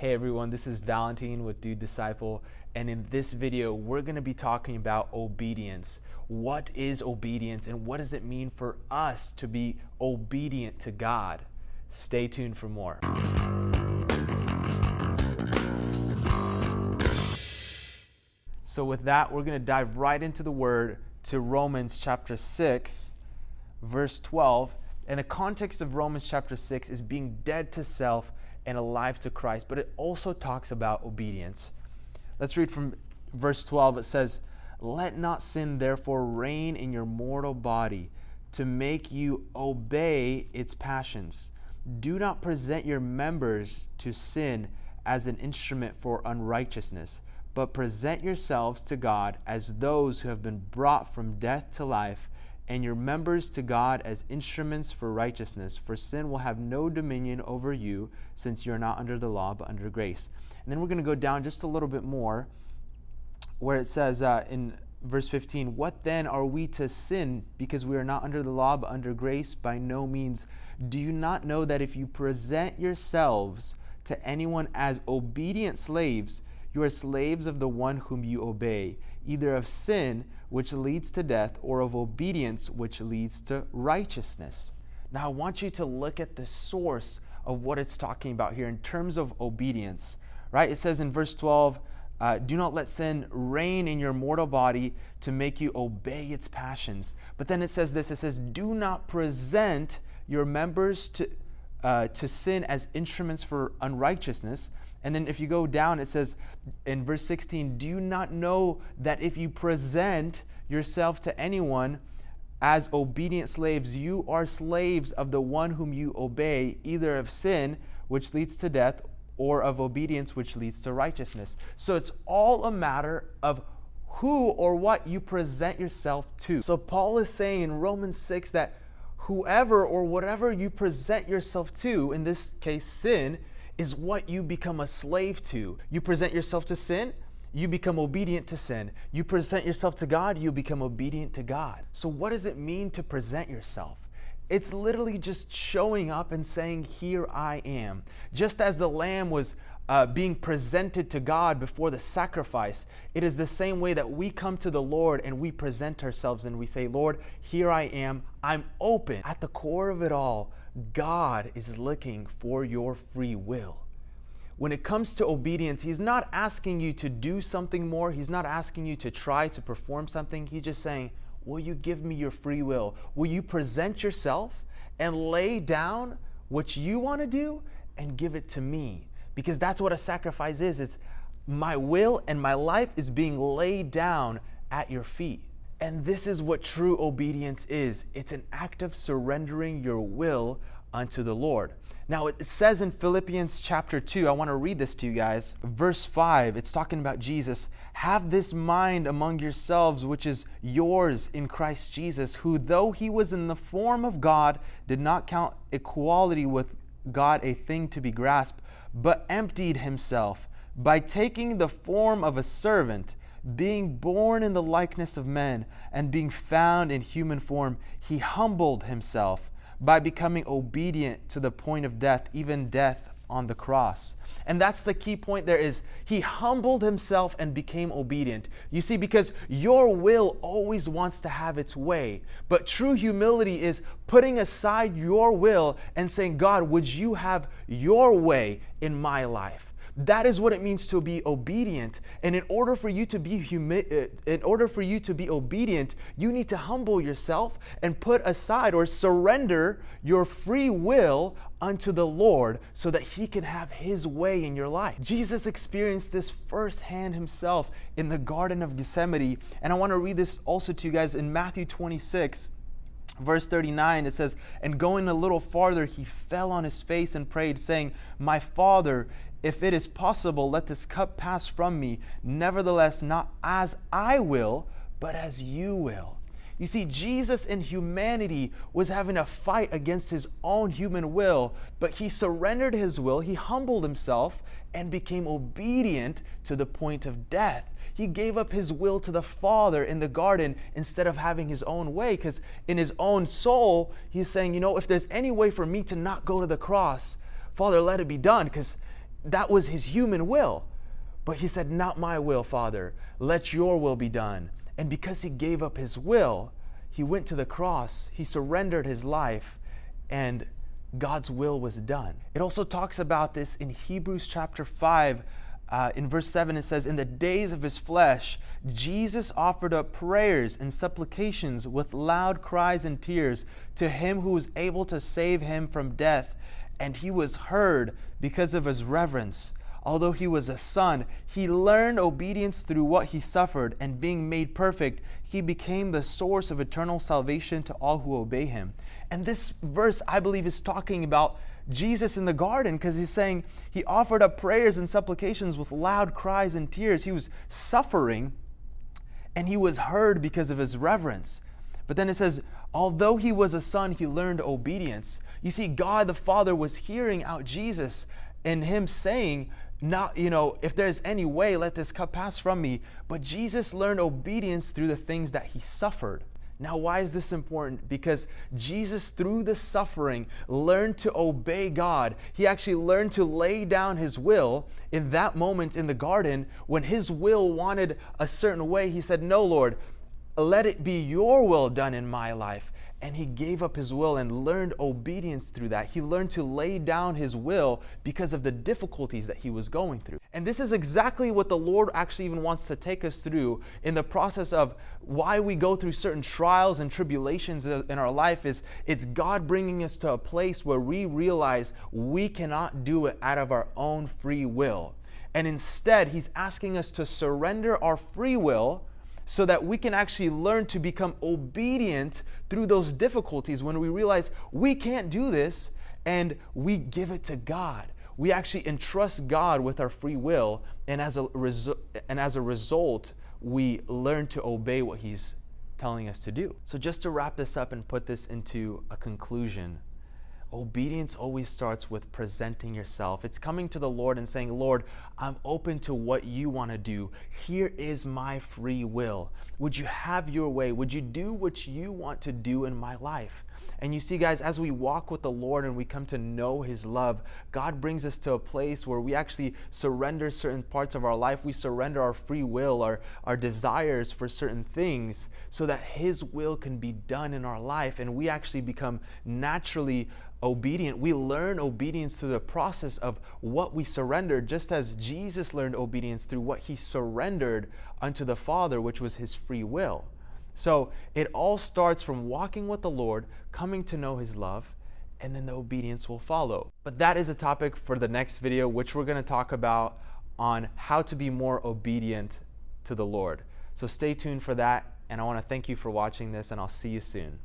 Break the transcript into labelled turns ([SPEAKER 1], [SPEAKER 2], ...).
[SPEAKER 1] Hey everyone, this is Valentine with Dude Disciple, and in this video, we're going to be talking about obedience. What is obedience, and what does it mean for us to be obedient to God? Stay tuned for more. So with that, we're going to dive right into the word to Romans chapter 6, verse 12. And the context of Romans chapter 6 is being dead to self and alive to Christ, but it also talks about obedience. Let's read from verse 12. It says, "Let not sin therefore reign in your mortal body to make you obey its passions. Do not present your members to sin as an instrument for unrighteousness, but present yourselves to God as those who have been brought from death to life, and your members to God as instruments for righteousness. For sin will have no dominion over you, since you are not under the law, but under grace." And then we're going to go down just a little bit more, where it says in verse 15, "What then are we to sin because we are not under the law, but under grace? By no means. Do you not know that if you present yourselves to anyone as obedient slaves, you are slaves of the one whom you obey, either of sin, which leads to death, or of obedience, which leads to righteousness." Now, I want you to look at the source of what it's talking about here in terms of obedience, right? It says in verse 12, "Do not let sin reign in your mortal body to make you obey its passions." But then it says this, it says, "Do not present your members to sin as instruments for unrighteousness." And then if you go down, it says in verse 16, "Do you not know that if you present yourself to anyone as obedient slaves, you are slaves of the one whom you obey, either of sin, which leads to death, or of obedience, which leads to righteousness?" So it's all a matter of who or what you present yourself to. So Paul is saying in Romans 6 that whoever or whatever you present yourself to, in this case sin, is what you become a slave to. You present yourself to sin, you become obedient to sin. You present yourself to God, you become obedient to God. So what does it mean to present yourself? It's literally just showing up and saying, "Here I am." Just as the lamb was being presented to God before the sacrifice, it is the same way that we come to the Lord and we present ourselves and we say, "Lord, here I am. I'm open." At the core of it all, God is looking for your free will. When it comes to obedience, He's not asking you to do something more. He's not asking you to try to perform something. He's just saying, "Will you give me your free will? Will you present yourself and lay down what you want to do and give it to me?" Because that's what a sacrifice is. It's my will and my life is being laid down at your feet. And this is what true obedience is. It's an act of surrendering your will unto the Lord. Now it says in Philippians chapter 2, I want to read this to you guys. Verse 5, it's talking about Jesus. "Have this mind among yourselves, which is yours in Christ Jesus, who though he was in the form of God, did not count equality with God a thing to be grasped, but emptied himself by taking the form of a servant, being born in the likeness of men, and being found in human form, he humbled himself by becoming obedient to the point of death, even death on the cross." And that's the key point there is he humbled himself and became obedient. You see, because your will always wants to have its way. But true humility is putting aside your will and saying, "God, would you have your way in my life?" That is what it means to be obedient. And in order for you to be obedient, you need to humble yourself and put aside or surrender your free will unto the Lord so that he can have his way in your life. Jesus experienced this firsthand himself in the Garden of Gethsemane. And I want to read this also to you guys in Matthew 26. Verse 39, it says, "And going a little farther, he fell on his face and prayed, saying, 'My Father, if it is possible, let this cup pass from me. Nevertheless, not as I will, but as you will.'" You see, Jesus in humanity was having a fight against his own human will, but he surrendered his will, he humbled himself, and became obedient to the point of death. He gave up his will to the Father in the garden instead of having his own way, because in his own soul, he's saying, if there's any way for me to not go to the cross, Father, let it be done, because that was his human will. But he said, not my will, Father, let your will be done. And because he gave up his will, he went to the cross, he surrendered his life, and God's will was done. It also talks about this in Hebrews chapter 5. In verse 7, it says, in the days of his flesh, Jesus offered up prayers and supplications with loud cries and tears to him who was able to save him from death. And he was heard because of his reverence. Although he was a son, he learned obedience through what he suffered, and being made perfect, he became the source of eternal salvation to all who obey him. And this verse, I believe, is talking about Jesus in the garden, because he's saying he offered up prayers and supplications with loud cries and tears. He was suffering, and he was heard because of his reverence. But then it says, although he was a son, he learned obedience. You see, God the Father was hearing out Jesus and him saying, not, if there's any way, let this cup pass from me. But Jesus learned obedience through the things that he suffered. Now, why is this important? Because Jesus, through the suffering, learned to obey God. He actually learned to lay down his will in that moment in the garden when his will wanted a certain way. He said, no, Lord, let it be your will done in my life. And he gave up his will and learned obedience through that. He learned to lay down his will because of the difficulties that he was going through. And this is exactly what the Lord actually even wants to take us through in the process of why we go through certain trials and tribulations in our life. It's God bringing us to a place where we realize we cannot do it out of our own free will. And instead, he's asking us to surrender our free will so that we can actually learn to become obedient through those difficulties when we realize we can't do this, and we give it to God. We actually entrust God with our free will, and as a result, we learn to obey what he's telling us to do. So just to wrap this up and put this into a conclusion, obedience always starts with presenting yourself. It's coming to the Lord and saying, Lord, I'm open to what you want to do. Here is my free will. Would you have your way? Would you do what you want to do in my life? And you see, guys, as we walk with the Lord and we come to know his love, God brings us to a place where we actually surrender certain parts of our life. We surrender our free will, our desires for certain things, so that his will can be done in our life. And we actually become naturally obedient. We learn obedience through the process of what we surrendered, just as Jesus learned obedience through what he surrendered unto the Father, which was his free will. So it all starts from walking with the Lord, coming to know his love, and then the obedience will follow. But that is a topic for the next video, which we're going to talk about on how to be more obedient to the Lord. So stay tuned for that, and I want to thank you for watching this, and I'll see you soon.